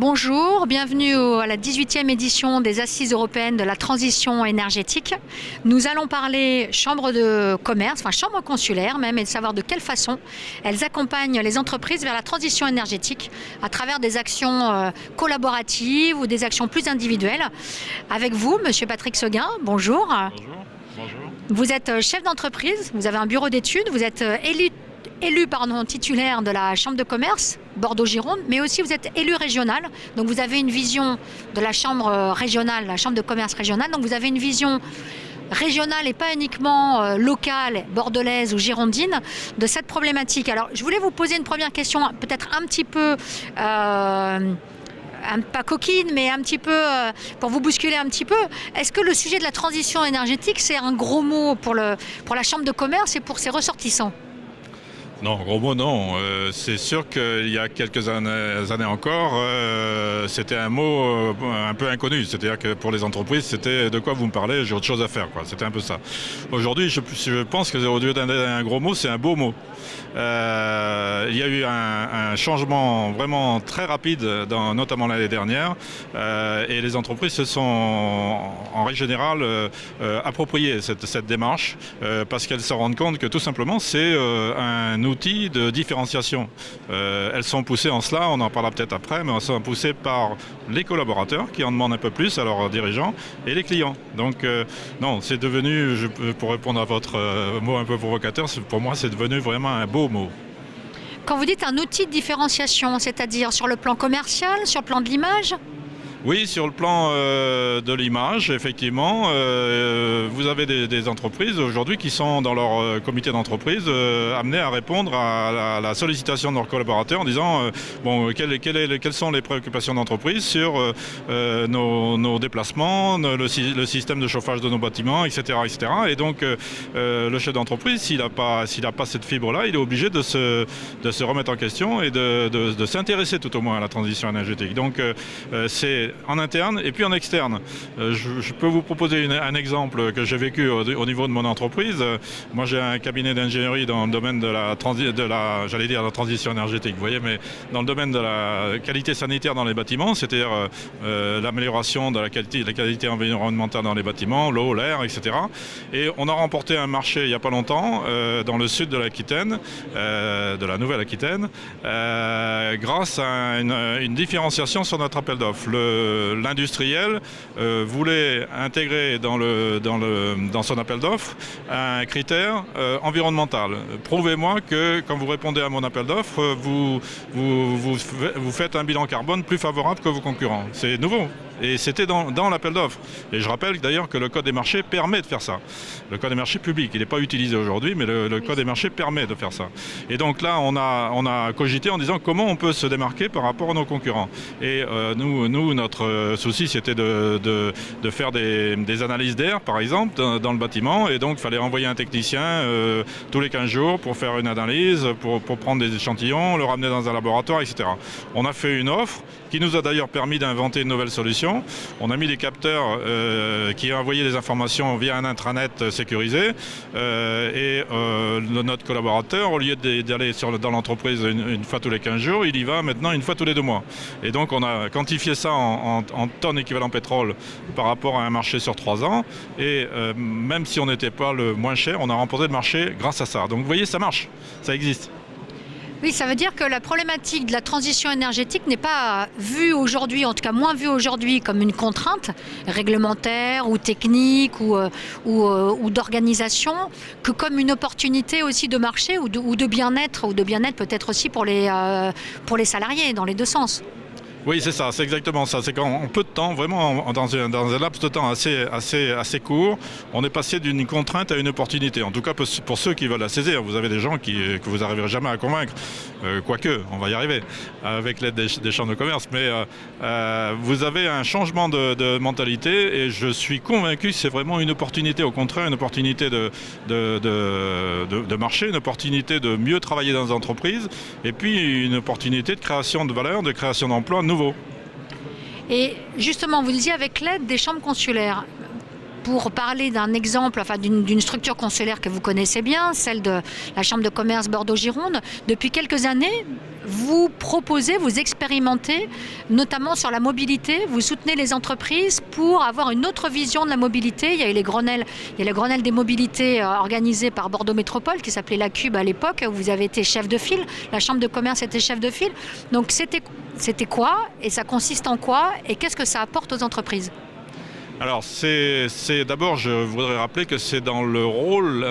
Bonjour, bienvenue à la 18e édition des Assises européennes de la transition énergétique. Nous allons parler chambre de commerce, enfin chambre consulaire même, et de savoir de quelle façon elles accompagnent les entreprises vers la transition énergétique à travers des actions collaboratives ou des actions plus individuelles. Avec vous, Monsieur Patrick Seguin, bonjour. Bonjour. Bonjour. Vous êtes chef d'entreprise, vous avez un bureau d'études, vous êtes élu titulaire de la Chambre de commerce Bordeaux-Gironde, mais aussi vous êtes élu régional. Donc vous avez une vision de la Chambre régionale, la Chambre de commerce régionale. Donc vous avez une vision régionale et pas uniquement locale, bordelaise ou girondine de cette problématique. Alors je voulais vous poser une première question, peut-être un petit peu... pas coquine, mais un petit peu pour vous bousculer un petit peu. Est-ce que le sujet de la transition énergétique, c'est un gros mot pour la Chambre de commerce et pour ses ressortissants ? Non, gros mot, non. C'est sûr qu'il y a quelques années encore, c'était un mot un peu inconnu. C'est-à-dire que pour les entreprises, c'était de quoi vous me parlez, j'ai autre chose à faire, quoi. C'était un peu ça. Aujourd'hui, je pense que au lieu d'un gros mot, c'est un beau mot. Il y a eu un changement vraiment très rapide, notamment l'année dernière, et les entreprises se sont, en règle générale, appropriées cette démarche, parce qu'elles se rendent compte que tout simplement, c'est un outil de différenciation. Elles sont poussées en cela, on en parlera peut-être après, mais elles sont poussées par les collaborateurs qui en demandent un peu plus à leurs dirigeants et les clients. Donc non, c'est devenu, pour répondre à votre mot un peu provocateur, pour moi c'est devenu vraiment un beau mot. Quand vous dites un outil de différenciation, c'est-à-dire sur le plan commercial, sur le plan de l'image ? Oui, sur le plan de l'image, effectivement, vous avez des entreprises aujourd'hui qui sont dans leur comité d'entreprise amenées à répondre à la sollicitation de leurs collaborateurs en disant bon, quelles sont les préoccupations d'entreprise sur nos déplacements, le système de chauffage de nos bâtiments, etc. etc. Et donc le chef d'entreprise, s'il n'a pas cette fibre-là, il est obligé de se remettre en question et de s'intéresser tout au moins à la transition énergétique. Donc c'est en interne et puis en externe. Je peux vous proposer un exemple que j'ai vécu au niveau de mon entreprise. Moi, j'ai un cabinet d'ingénierie dans le domaine de la transition énergétique, vous voyez, mais dans le domaine de la qualité sanitaire dans les bâtiments, c'est-à-dire l'amélioration de la qualité environnementale dans les bâtiments, l'eau, l'air, etc. Et on a remporté un marché il n'y a pas longtemps dans le sud de l'Aquitaine, de la Nouvelle-Aquitaine, grâce à une différenciation sur notre appel d'offres. L'industriel voulait intégrer dans son appel d'offres un critère environnemental. Prouvez-moi que quand vous répondez à mon appel d'offres, vous faites un bilan carbone plus favorable que vos concurrents. C'est nouveau. Et c'était dans l'appel d'offres. Et je rappelle d'ailleurs que le Code des marchés permet de faire ça. Le Code des marchés public, il n'est pas utilisé aujourd'hui, mais le Code des marchés permet de faire ça. Et donc là, on a cogité en disant comment on peut se démarquer par rapport à nos concurrents. Et nous, notre souci, c'était de faire des analyses d'air, par exemple, dans le bâtiment. Et donc, il fallait envoyer un technicien tous les 15 jours pour faire une analyse, pour prendre des échantillons, le ramener dans un laboratoire, etc. On a fait une offre qui nous a d'ailleurs permis d'inventer une nouvelle solution. On a mis des capteurs qui envoyaient des informations via un intranet sécurisé et notre collaborateur, au lieu d'aller dans l'entreprise une fois tous les 15 jours, il y va maintenant une fois tous les 2 mois. Et donc on a quantifié ça en tonnes équivalent pétrole par rapport à un marché sur 3 ans. Et même si on n'était pas le moins cher, on a remporté le marché grâce à ça. Donc vous voyez, ça marche, ça existe. Oui, ça veut dire que la problématique de la transition énergétique n'est pas vue aujourd'hui, en tout cas moins vue aujourd'hui, comme une contrainte réglementaire ou technique ou d'organisation, que comme une opportunité aussi de marché ou de bien-être peut-être aussi pour les salariés, dans les deux sens. Oui, c'est ça, c'est exactement ça. C'est qu'en peu de temps, vraiment dans un laps de temps assez court, on est passé d'une contrainte à une opportunité. En tout cas, pour ceux qui veulent la saisir. Vous avez des gens que vous n'arriverez jamais à convaincre, quoique, on va y arriver, avec l'aide des chambres de commerce. Mais vous avez un changement de mentalité et je suis convaincu que c'est vraiment une opportunité, au contraire, une opportunité de marché, une opportunité de mieux travailler dans les entreprises et puis une opportunité de création de valeur, de création d'emplois nouveau. Et justement, vous disiez avec l'aide des chambres consulaires, pour parler d'un exemple, enfin d'une structure consulaire que vous connaissez bien, celle de la Chambre de commerce Bordeaux-Gironde, depuis quelques années, vous proposez, vous expérimentez, notamment sur la mobilité, vous soutenez les entreprises pour avoir une autre vision de la mobilité. Il y a eu les Grenelles, le Grenelle des mobilités organisé par Bordeaux Métropole, qui s'appelait la Cube à l'époque, où vous avez été chef de file, la Chambre de commerce était chef de file. Donc c'était quoi et ça consiste en quoi et qu'est-ce que ça apporte aux entreprises ? Alors, d'abord, je voudrais rappeler que c'est dans le rôle,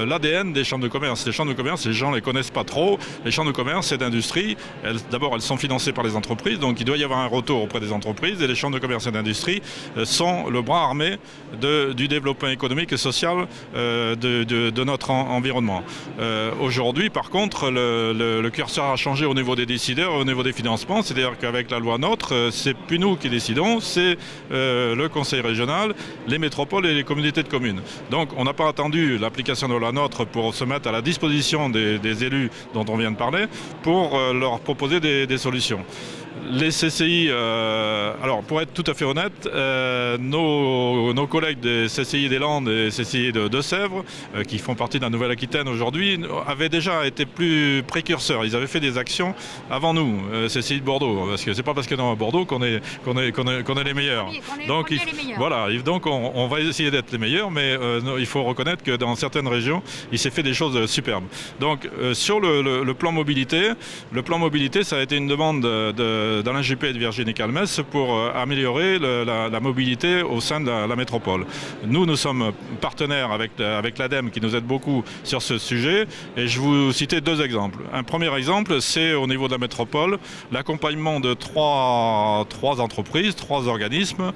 l'ADN des chambres de commerce. Les chambres de commerce, les gens ne les connaissent pas trop. Les chambres de commerce, c'est d'industrie. D'abord, elles sont financées par les entreprises, donc il doit y avoir un retour auprès des entreprises. Et les chambres de commerce et d'industrie sont le bras armé du développement économique et social de notre environnement. Aujourd'hui, par contre, le curseur a changé au niveau des décideurs, au niveau des financements. C'est-à-dire qu'avec la loi NOTRe, c'est plus nous qui décidons, c'est le Conseil régional, les métropoles et les communautés de communes. Donc on n'a pas attendu l'application de la NOTRe pour se mettre à la disposition des élus dont on vient de parler pour leur proposer des solutions. Les CCI, alors pour être tout à fait honnête, nos collègues des CCI des Landes et CCI de Deux-Sèvres, qui font partie de la Nouvelle-Aquitaine aujourd'hui, avaient déjà été plus précurseurs. Ils avaient fait des actions avant nous, CCI de Bordeaux, parce que c'est pas parce qu'on est à Bordeaux qu'on est les meilleurs. Oui, donc les meilleurs. Voilà, donc on va essayer d'être les meilleurs, mais il faut reconnaître que dans certaines régions, il s'est fait des choses superbes. Donc sur le plan mobilité, ça a été une demande d'Alain Juppé et de Virginie Calmès pour améliorer la mobilité au sein de la métropole. Nous sommes partenaires avec l'ADEME qui nous aide beaucoup sur ce sujet et je vous citer deux exemples. Un premier exemple, c'est au niveau de la métropole, l'accompagnement de trois entreprises, trois organismes,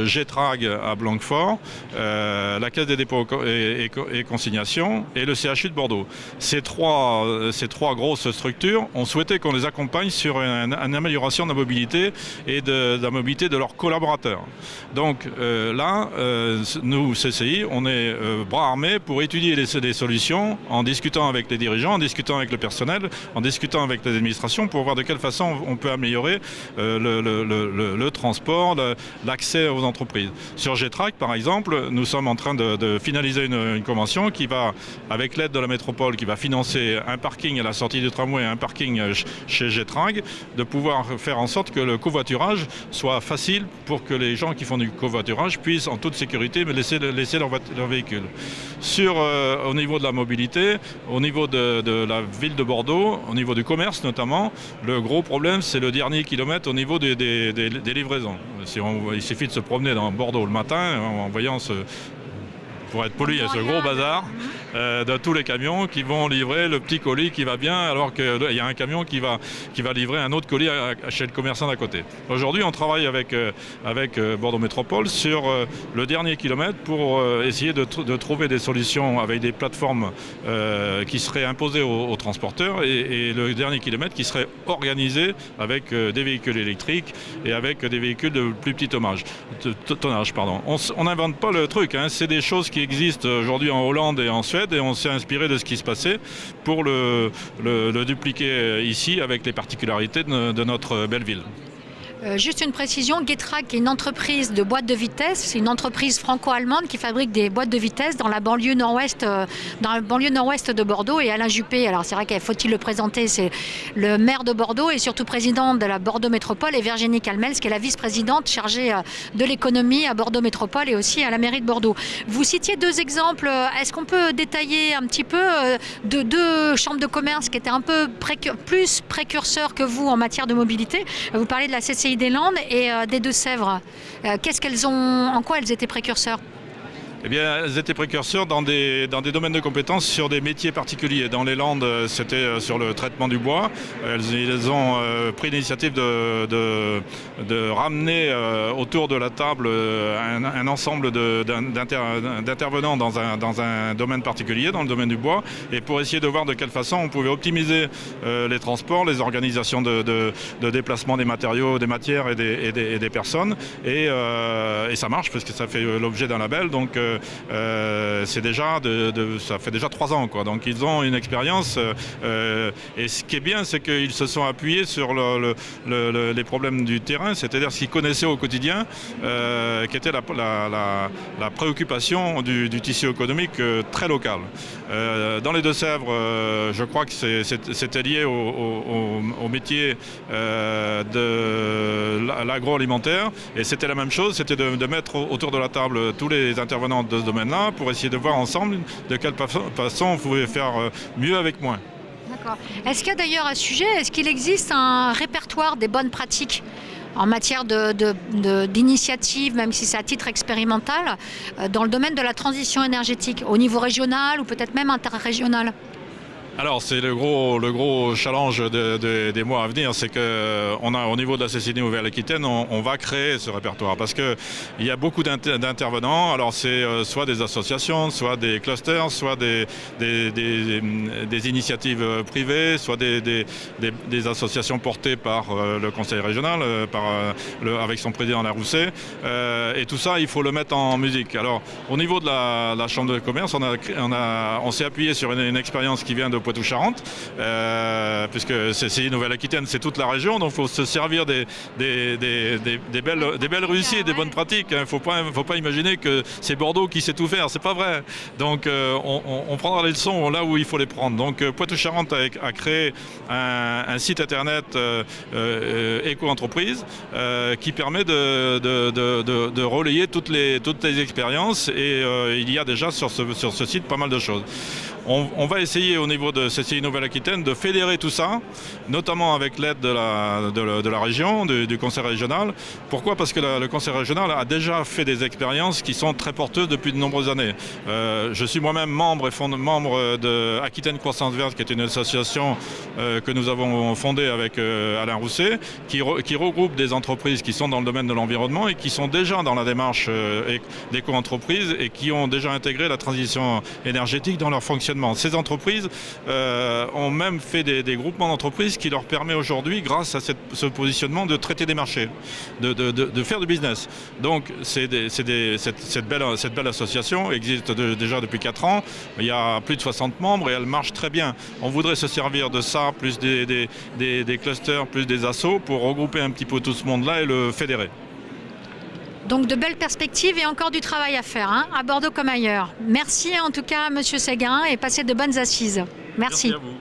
GETRAG à Blanquefort, la Caisse des dépôts et consignations et le CHU de Bordeaux. Ces trois grosses structures ont souhaité qu'on les accompagne sur une amélioration de la mobilité et de la mobilité de leurs collaborateurs. Donc là, nous, CCI, on est bras armés pour étudier les solutions en discutant avec les dirigeants, en discutant avec le personnel, en discutant avec les administrations pour voir de quelle façon on peut améliorer le transport, l'accès aux entreprises. Sur GETRAG, par exemple, nous sommes en train de finaliser une convention qui va, avec l'aide de la métropole, qui va financer un parking à la sortie du tramway et un parking chez GETRAG, de pouvoir faire en sorte que le covoiturage soit facile pour que les gens qui font du covoiturage puissent en toute sécurité laisser leur véhicule. Au niveau de la mobilité, au niveau de la ville de Bordeaux, au niveau du commerce notamment, le gros problème c'est le dernier kilomètre au niveau des livraisons. Il suffit de se promener dans Bordeaux le matin en voyant pour être poli, il y a ce gros bazar de tous les camions qui vont livrer le petit colis qui va bien, alors qu'il y a un camion qui va livrer un autre colis chez le commerçant d'à côté. Aujourd'hui, on travaille avec Bordeaux Métropole sur le dernier kilomètre pour essayer de trouver des solutions avec des plateformes qui seraient imposées aux transporteurs et le dernier kilomètre qui serait organisé avec des véhicules électriques et avec des véhicules de plus petit tonnage. On n'invente pas le truc, hein, c'est des choses qui existent aujourd'hui en Hollande et en Suède et on s'est inspiré de ce qui se passait pour le dupliquer ici avec les particularités de notre belle ville. Juste une précision, GETRAG est une entreprise de boîtes de vitesse, c'est une entreprise franco-allemande qui fabrique des boîtes de vitesse dans la banlieue nord-ouest de Bordeaux. Et Alain Juppé, alors c'est vrai qu'il faut-il le présenter, c'est le maire de Bordeaux et surtout président de la Bordeaux Métropole, et Virginie Calmels qui est la vice-présidente chargée de l'économie à Bordeaux Métropole et aussi à la mairie de Bordeaux. Vous citiez deux exemples, est-ce qu'on peut détailler un petit peu de deux chambres de commerce qui étaient un peu plus précurseurs que vous en matière de mobilité? Vous parlez de la CCI des Landes et des Deux-Sèvres. En quoi elles étaient précurseurs? Eh bien, elles étaient précurseurs dans des domaines de compétences sur des métiers particuliers. Dans les Landes, c'était sur le traitement du bois. Elles ont pris l'initiative de ramener autour de la table un ensemble d'intervenants dans un domaine particulier, dans le domaine du bois, et pour essayer de voir de quelle façon on pouvait optimiser les transports, les organisations de déplacement des matériaux, des matières et des personnes. Et ça marche parce que ça fait l'objet d'un label. Donc c'est déjà ça fait déjà 3 ans, quoi. Donc ils ont une expérience. Et ce qui est bien, c'est qu'ils se sont appuyés sur les problèmes du terrain, c'est-à-dire ce qu'ils connaissaient au quotidien, qui était la préoccupation du tissu économique très local. Dans les Deux-Sèvres, je crois que c'était lié au métier de l'agroalimentaire, et c'était la même chose, c'était de mettre autour de la table tous les intervenants de ce domaine-là pour essayer de voir ensemble de quelle façon on pouvait faire mieux avec moins. D'accord. Est-ce qu'il y a d'ailleurs un sujet, est-ce qu'il existe un répertoire des bonnes pratiques en matière d'initiative, même si c'est à titre expérimental, dans le domaine de la transition énergétique, au niveau régional ou peut-être même interrégional? Alors c'est le gros challenge des mois à venir, c'est qu'on a au niveau de la CCI Nouvelle-Aquitaine, on va créer ce répertoire parce qu'il y a beaucoup d'intervenants. Alors c'est soit des associations, soit des clusters, soit des initiatives privées, soit des associations portées par le conseil régional, avec son président Larousset. Et tout ça, il faut le mettre en musique. Alors au niveau de la chambre de commerce, on s'est appuyé sur une expérience qui vient de Poitou-Charentes, puisque CCI Nouvelle-Aquitaine, c'est toute la région, donc il faut se servir des belles réussites, des bonnes pratiques. Il ne faut pas imaginer que c'est Bordeaux qui sait tout faire, c'est pas vrai. Donc on prendra les leçons là où il faut les prendre. Donc Poitou-Charentes a créé un site internet éco-entreprise qui permet de relayer toutes les expériences, et il y a déjà sur ce site pas mal de choses. On va essayer au niveau de CCI Nouvelle-Aquitaine de fédérer tout ça, notamment avec l'aide de la région, du conseil régional. Pourquoi? Parce que le conseil régional a déjà fait des expériences qui sont très porteuses depuis de nombreuses années. Je suis moi-même membre de Aquitaine Croissance Verte, qui est une association que nous avons fondée avec Alain Rousset, qui regroupe des entreprises qui sont dans le domaine de l'environnement et qui sont déjà dans la démarche d'éco-entreprise et qui ont déjà intégré la transition énergétique dans leur fonctionnement. Ces entreprises ont même fait des groupements d'entreprises qui leur permet aujourd'hui, grâce à ce positionnement, de traiter des marchés, de faire du business. Donc cette belle association existe déjà depuis 4 ans. Il y a plus de 60 membres et elle marche très bien. On voudrait se servir de ça, plus des clusters, plus des assos, pour regrouper un petit peu tout ce monde-là et le fédérer. Donc de belles perspectives et encore du travail à faire, hein, à Bordeaux comme ailleurs. Merci en tout cas, Monsieur Séguin, et passez de bonnes assises. Merci. Merci à vous.